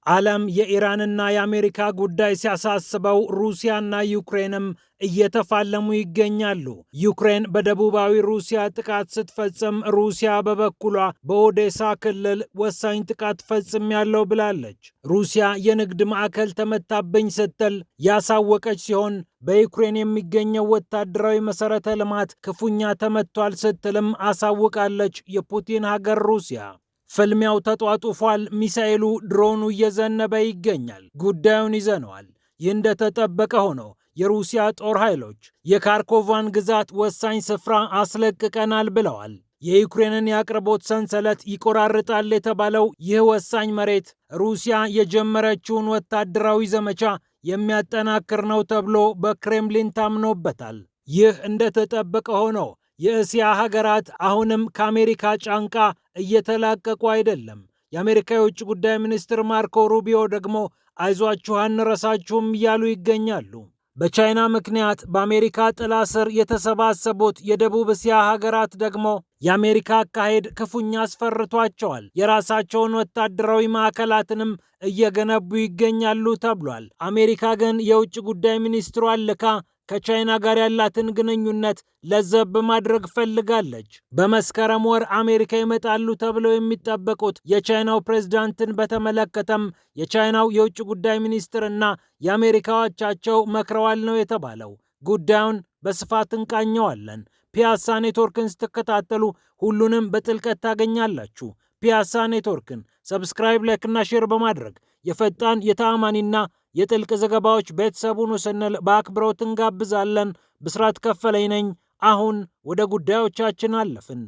ዓለም የኢራንና የአሜሪካ ጉዳይ ሲያሳስበው ሩሲያና ዩክሬንም እየተፋለሙ ይገኛሉ። ዩክሬን በደቡባዊ ሩሲያ ጥቃት ስትፈጽም፣ ሩሲያ በበኩሏ በኦዴሳ ክልል ወሳኝ ጥቃት ፈጽሜያለሁ ብላለች። ሩሲያ የንግድ ማዕከል ተመታብኝ ስትል ያሳወቀች ሲሆን በዩክሬን የሚገኘው ወታደራዊ መሠረተ ልማት ክፉኛ ተመቷል ስትልም አሳውቃለች። የፑቲን ሀገር ሩሲያ ፍልሚያው ተጧጡፏል። ሚሳኤሉ ድሮኑ እየዘነበ ይገኛል። ጉዳዩን ይዘነዋል። ይህ እንደተጠበቀ ሆኖ የሩሲያ ጦር ኃይሎች የካርኮቫን ግዛት ወሳኝ ስፍራ አስለቅቀናል ብለዋል። የዩክሬንን የአቅርቦት ሰንሰለት ይቆራርጣል የተባለው ይህ ወሳኝ መሬት ሩሲያ የጀመረችውን ወታደራዊ ዘመቻ የሚያጠናክር ነው ተብሎ በክሬምሊን ታምኖበታል። ይህ እንደተጠበቀ ሆኖ የእስያ ሀገራት አሁንም ከአሜሪካ ጫንቃ እየተላቀቁ አይደለም። የአሜሪካ የውጭ ጉዳይ ሚኒስትር ማርኮ ሩቢዮ ደግሞ አይዟችሁ አንረሳችሁም እያሉ ይገኛሉ። በቻይና ምክንያት በአሜሪካ ጥላ ስር የተሰባሰቡት የደቡብ እስያ ሀገራት ደግሞ የአሜሪካ አካሄድ ክፉኛ አስፈርቷቸዋል። የራሳቸውን ወታደራዊ ማዕከላትንም እየገነቡ ይገኛሉ ተብሏል። አሜሪካ ግን የውጭ ጉዳይ ሚኒስትሯን ልካ ከቻይና ጋር ያላትን ግንኙነት ለዘብ ማድረግ ፈልጋለች። በመስከረም ወር አሜሪካ ይመጣሉ ተብለው የሚጠበቁት የቻይናው ፕሬዝዳንትን በተመለከተም የቻይናው የውጭ ጉዳይ ሚኒስትርና የአሜሪካ አቻቸው መክረዋል ነው የተባለው። ጉዳዩን በስፋት እንቃኘዋለን። ፒያሳ ኔትወርክን ስትከታተሉ ሁሉንም በጥልቀት ታገኛላችሁ። ፒያሳ ኔትወርክን ሰብስክራይብ፣ ላይክና ሼር በማድረግ የፈጣን የተአማኒና የጥልቅ ዘገባዎች ቤተሰቡን ስንል በአክብሮት እንጋብዛለን። ብስራት ከፈለኝ ነኝ። አሁን ወደ ጉዳዮቻችን አለፍን።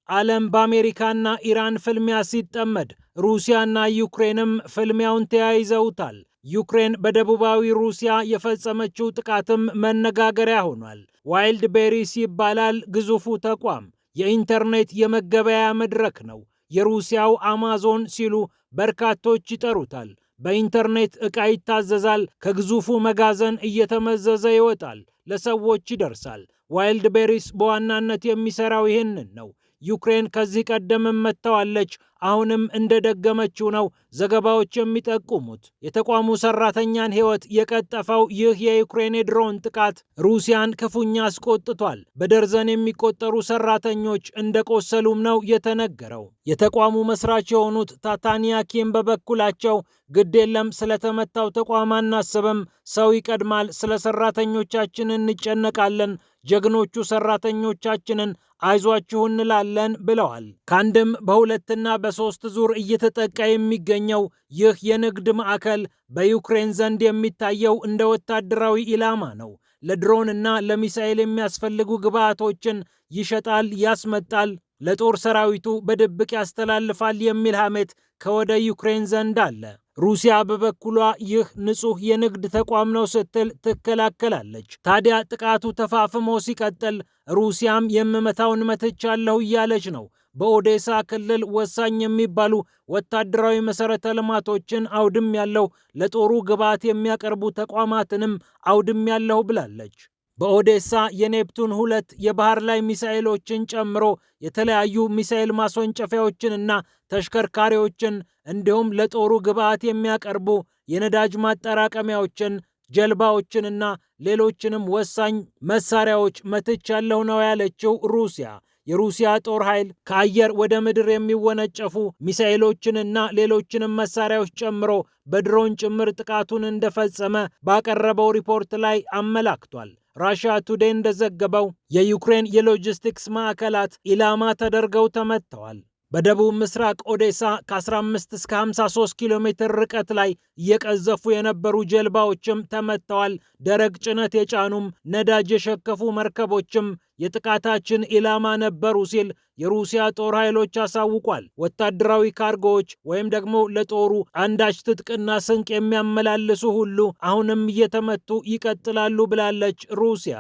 ዓለም በአሜሪካና ኢራን ፍልሚያ ሲጠመድ፣ ሩሲያና ዩክሬንም ፍልሚያውን ተያይዘውታል። ዩክሬን በደቡባዊ ሩሲያ የፈጸመችው ጥቃትም መነጋገሪያ ሆኗል። ዋይልድ ቤሪስ ይባላል ግዙፉ ተቋም። የኢንተርኔት የመገበያያ መድረክ ነው። የሩሲያው አማዞን ሲሉ በርካቶች ይጠሩታል። በኢንተርኔት ዕቃ ይታዘዛል፣ ከግዙፉ መጋዘን እየተመዘዘ ይወጣል፣ ለሰዎች ይደርሳል። ዋይልድ ቤሪስ በዋናነት የሚሰራው ይህንን ነው። ዩክሬን ከዚህ ቀደምም መጥተዋለች። አሁንም እንደደገመችው ነው ዘገባዎች የሚጠቁሙት። የተቋሙ ሰራተኛን ሕይወት የቀጠፈው ይህ የዩክሬን የድሮን ጥቃት ሩሲያን ክፉኛ አስቆጥቷል። በደርዘን የሚቆጠሩ ሰራተኞች እንደቆሰሉም ነው የተነገረው። የተቋሙ መስራች የሆኑት ታታኒያ ኪም በበኩላቸው ግድ የለም ስለተመታው ተቋም አናስብም፣ ሰው ይቀድማል፣ ስለ ሰራተኞቻችን እንጨነቃለን፣ ጀግኖቹ ሰራተኞቻችንን አይዟችሁ እንላለን ብለዋል። ከአንድም በሁለትና በሶስት ዙር እየተጠቃ የሚገኘው ይህ የንግድ ማዕከል በዩክሬን ዘንድ የሚታየው እንደ ወታደራዊ ኢላማ ነው። ለድሮንና ለሚሳኤል የሚያስፈልጉ ግብዓቶችን ይሸጣል፣ ያስመጣል፣ ለጦር ሰራዊቱ በድብቅ ያስተላልፋል የሚል ሐሜት ከወደ ዩክሬን ዘንድ አለ። ሩሲያ በበኩሏ ይህ ንጹህ የንግድ ተቋም ነው ስትል ትከላከላለች። ታዲያ ጥቃቱ ተፋፍሞ ሲቀጥል ሩሲያም የምመታውን መትቻለሁ እያለች ነው። በኦዴሳ ክልል ወሳኝ የሚባሉ ወታደራዊ መሠረተ ልማቶችን አውድም ያለው፣ ለጦሩ ግብዓት የሚያቀርቡ ተቋማትንም አውድም ያለው ብላለች። በኦዴሳ የኔፕቱን 2 የባህር ላይ ሚሳኤሎችን ጨምሮ የተለያዩ ሚሳኤል ማስወንጨፊያዎችንና ተሽከርካሪዎችን እንዲሁም ለጦሩ ግብዓት የሚያቀርቡ የነዳጅ ማጠራቀሚያዎችን፣ ጀልባዎችንና ሌሎችንም ወሳኝ መሳሪያዎች መትቻለሁ ነው ያለችው ሩሲያ። የሩሲያ ጦር ኃይል ከአየር ወደ ምድር የሚወነጨፉ ሚሳኤሎችንና ሌሎችንም መሳሪያዎች ጨምሮ በድሮን ጭምር ጥቃቱን እንደፈጸመ ባቀረበው ሪፖርት ላይ አመላክቷል። ራሽያ ቱዴይ እንደዘገበው የዩክሬን የሎጂስቲክስ ማዕከላት ኢላማ ተደርገው ተመትተዋል። በደቡብ ምስራቅ ኦዴሳ ከ15 እስከ 53 ኪሎ ሜትር ርቀት ላይ እየቀዘፉ የነበሩ ጀልባዎችም ተመትተዋል። ደረቅ ጭነት የጫኑም ነዳጅ የሸከፉ መርከቦችም የጥቃታችን ኢላማ ነበሩ ሲል የሩሲያ ጦር ኃይሎች አሳውቋል። ወታደራዊ ካርጎዎች ወይም ደግሞ ለጦሩ አንዳች ትጥቅና ስንቅ የሚያመላልሱ ሁሉ አሁንም እየተመቱ ይቀጥላሉ ብላለች ሩሲያ።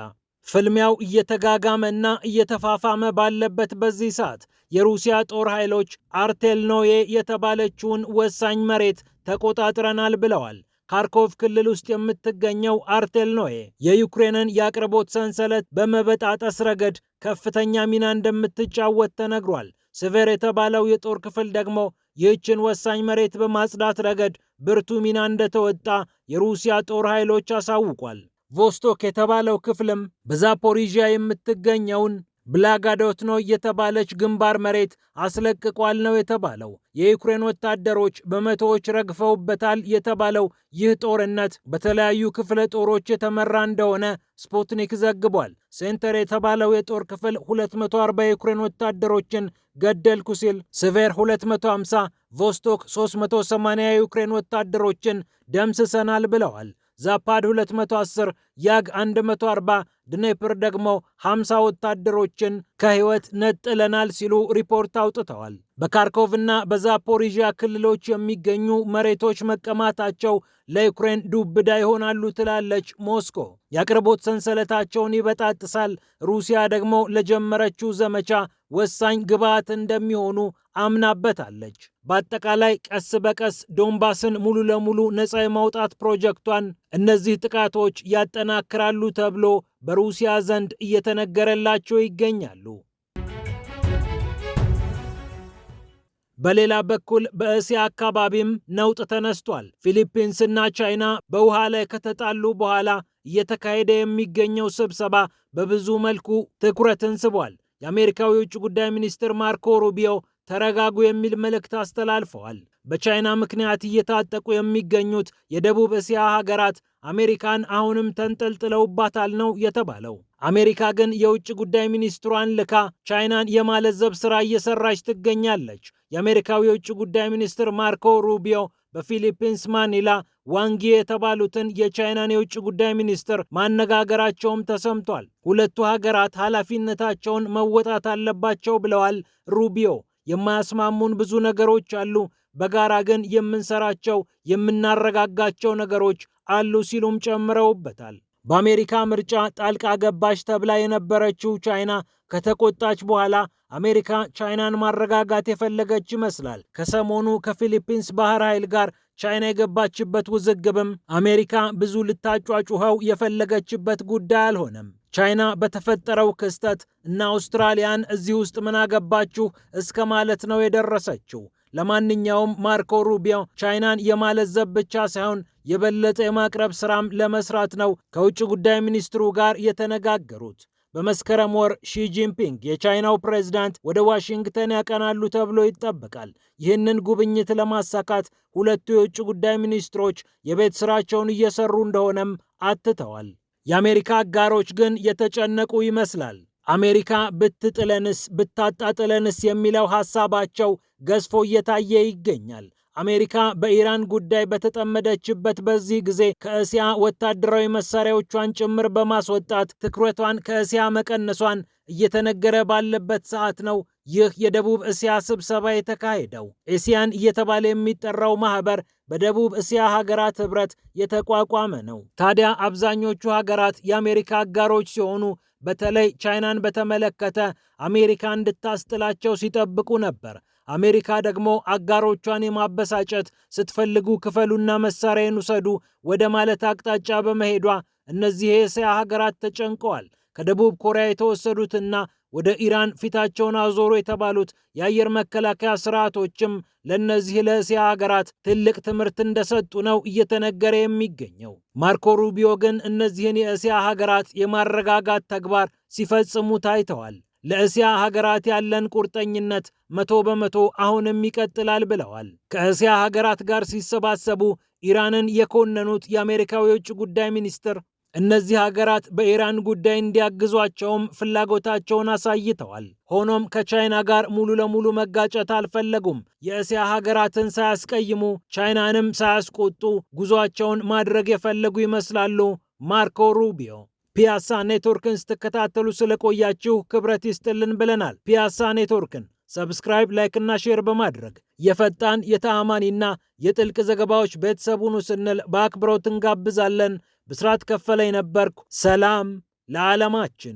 ፍልሚያው እየተጋጋመና እየተፋፋመ ባለበት በዚህ ሰዓት የሩሲያ ጦር ኃይሎች አርቴልኖዬ የተባለችውን ወሳኝ መሬት ተቆጣጥረናል ብለዋል። ካርኮቭ ክልል ውስጥ የምትገኘው አርቴልኖዬ የዩክሬንን የአቅርቦት ሰንሰለት በመበጣጠስ ረገድ ከፍተኛ ሚና እንደምትጫወት ተነግሯል። ስቬር የተባለው የጦር ክፍል ደግሞ ይህችን ወሳኝ መሬት በማጽዳት ረገድ ብርቱ ሚና እንደተወጣ የሩሲያ ጦር ኃይሎች አሳውቋል። ቮስቶክ የተባለው ክፍልም በዛፖሪዥያ የምትገኘውን ብላጋዶትኖ የተባለች ግንባር መሬት አስለቅቋል ነው የተባለው። የዩክሬን ወታደሮች በመቶዎች ረግፈውበታል የተባለው ይህ ጦርነት በተለያዩ ክፍለ ጦሮች የተመራ እንደሆነ ስፑትኒክ ዘግቧል። ሴንተር የተባለው የጦር ክፍል 240 የዩክሬን ወታደሮችን ገደልኩ ሲል፣ ስቬር 250፣ ቮስቶክ 380 የዩክሬን ወታደሮችን ደምስሰናል ብለዋል። ዛፓድ 210፣ ያግ 140፣ ድኔፕር ደግሞ 50 ወታደሮችን ከህይወት ነጥለናል ሲሉ ሪፖርት አውጥተዋል። በካርኮቭና በዛፖሪዥያ ክልሎች የሚገኙ መሬቶች መቀማታቸው ለዩክሬን ዱብዳ ይሆናሉ ትላለች ሞስኮ። የአቅርቦት ሰንሰለታቸውን ይበጣጥሳል፣ ሩሲያ ደግሞ ለጀመረችው ዘመቻ ወሳኝ ግብዓት እንደሚሆኑ አምናበታለች። በአጠቃላይ ቀስ በቀስ ዶንባስን ሙሉ ለሙሉ ነፃ የማውጣት ፕሮጀክቷን እነዚህ ጥቃቶች ያጠናክራሉ ተብሎ በሩሲያ ዘንድ እየተነገረላቸው ይገኛሉ። በሌላ በኩል በእስያ አካባቢም ነውጥ ተነስቷል። ፊሊፒንስና ቻይና በውሃ ላይ ከተጣሉ በኋላ እየተካሄደ የሚገኘው ስብሰባ በብዙ መልኩ ትኩረትን ስቧል። የአሜሪካው የውጭ ጉዳይ ሚኒስትር ማርኮ ሩቢዮ ተረጋጉ የሚል መልእክት አስተላልፈዋል። በቻይና ምክንያት እየታጠቁ የሚገኙት የደቡብ እስያ ሀገራት አሜሪካን አሁንም ተንጠልጥለውባታል ነው የተባለው። አሜሪካ ግን የውጭ ጉዳይ ሚኒስትሯን ልካ ቻይናን የማለዘብ ሥራ እየሰራች ትገኛለች። የአሜሪካው የውጭ ጉዳይ ሚኒስትር ማርኮ ሩቢዮ በፊሊፒንስ ማኒላ ዋንጊ የተባሉትን የቻይናን የውጭ ጉዳይ ሚኒስትር ማነጋገራቸውም ተሰምቷል። ሁለቱ ሀገራት ኃላፊነታቸውን መወጣት አለባቸው ብለዋል ሩቢዮ። የማያስማሙን ብዙ ነገሮች አሉ፣ በጋራ ግን የምንሰራቸው የምናረጋጋቸው ነገሮች አሉ ሲሉም ጨምረውበታል። በአሜሪካ ምርጫ ጣልቃ ገባች ተብላ የነበረችው ቻይና ከተቆጣች በኋላ አሜሪካ ቻይናን ማረጋጋት የፈለገች ይመስላል። ከሰሞኑ ከፊሊፒንስ ባህር ኃይል ጋር ቻይና የገባችበት ውዝግብም አሜሪካ ብዙ ልታጯጩኸው የፈለገችበት ጉዳይ አልሆነም። ቻይና በተፈጠረው ክስተት እና አውስትራሊያን እዚህ ውስጥ ምን አገባችሁ እስከ ማለት ነው የደረሰችው። ለማንኛውም ማርኮ ሩቢዮ ቻይናን የማለዘብ ብቻ ሳይሆን የበለጠ የማቅረብ ስራም ለመስራት ነው ከውጭ ጉዳይ ሚኒስትሩ ጋር የተነጋገሩት። በመስከረም ወር ሺጂንፒንግ የቻይናው ፕሬዝዳንት ወደ ዋሽንግተን ያቀናሉ ተብሎ ይጠበቃል። ይህንን ጉብኝት ለማሳካት ሁለቱ የውጭ ጉዳይ ሚኒስትሮች የቤት ስራቸውን እየሰሩ እንደሆነም አትተዋል። የአሜሪካ አጋሮች ግን የተጨነቁ ይመስላል። አሜሪካ ብትጥለንስ ብታጣጥለንስ የሚለው ሐሳባቸው ገዝፎ እየታየ ይገኛል። አሜሪካ በኢራን ጉዳይ በተጠመደችበት በዚህ ጊዜ ከእስያ ወታደራዊ መሳሪያዎቿን ጭምር በማስወጣት ትኩረቷን ከእስያ መቀነሷን እየተነገረ ባለበት ሰዓት ነው ይህ የደቡብ እስያ ስብሰባ የተካሄደው። ኤሲያን እየተባለ የሚጠራው ማህበር በደቡብ እስያ ሀገራት ህብረት የተቋቋመ ነው። ታዲያ አብዛኞቹ ሀገራት የአሜሪካ አጋሮች ሲሆኑ በተለይ ቻይናን በተመለከተ አሜሪካ እንድታስጥላቸው ሲጠብቁ ነበር። አሜሪካ ደግሞ አጋሮቿን የማበሳጨት ስትፈልጉ ክፈሉና መሳሪያን ውሰዱ ወደ ማለት አቅጣጫ በመሄዷ እነዚህ የእስያ ሀገራት ተጨንቀዋል። ከደቡብ ኮሪያ የተወሰዱትና ወደ ኢራን ፊታቸውን አዞሩ የተባሉት የአየር መከላከያ ስርዓቶችም ለእነዚህ ለእስያ ሀገራት ትልቅ ትምህርት እንደሰጡ ነው እየተነገረ የሚገኘው። ማርኮ ሩቢዮ ግን እነዚህን የእስያ ሀገራት የማረጋጋት ተግባር ሲፈጽሙ ታይተዋል። ለእስያ ሀገራት ያለን ቁርጠኝነት 100% አሁንም ይቀጥላል ብለዋል። ከእስያ ሀገራት ጋር ሲሰባሰቡ ኢራንን የኮነኑት የአሜሪካው የውጭ ጉዳይ ሚኒስትር እነዚህ ሀገራት በኢራን ጉዳይ እንዲያግዟቸውም ፍላጎታቸውን አሳይተዋል። ሆኖም ከቻይና ጋር ሙሉ ለሙሉ መጋጨት አልፈለጉም። የእስያ ሀገራትን ሳያስቀይሙ ቻይናንም ሳያስቆጡ ጉዟቸውን ማድረግ የፈለጉ ይመስላሉ ማርኮ ሩቢዮ። ፒያሳ ኔትወርክን ስትከታተሉ ስለቆያችሁ ክብረት ይስጥልን ብለናል። ፒያሳ ኔትወርክን ሰብስክራይብ፣ ላይክ እና ሼር በማድረግ የፈጣን የተአማኒና የጥልቅ ዘገባዎች ቤተሰቡን ስንል በአክብሮት እንጋብዛለን። ብስራት ከፈለኝ ነበርኩ። ሰላም ለዓለማችን።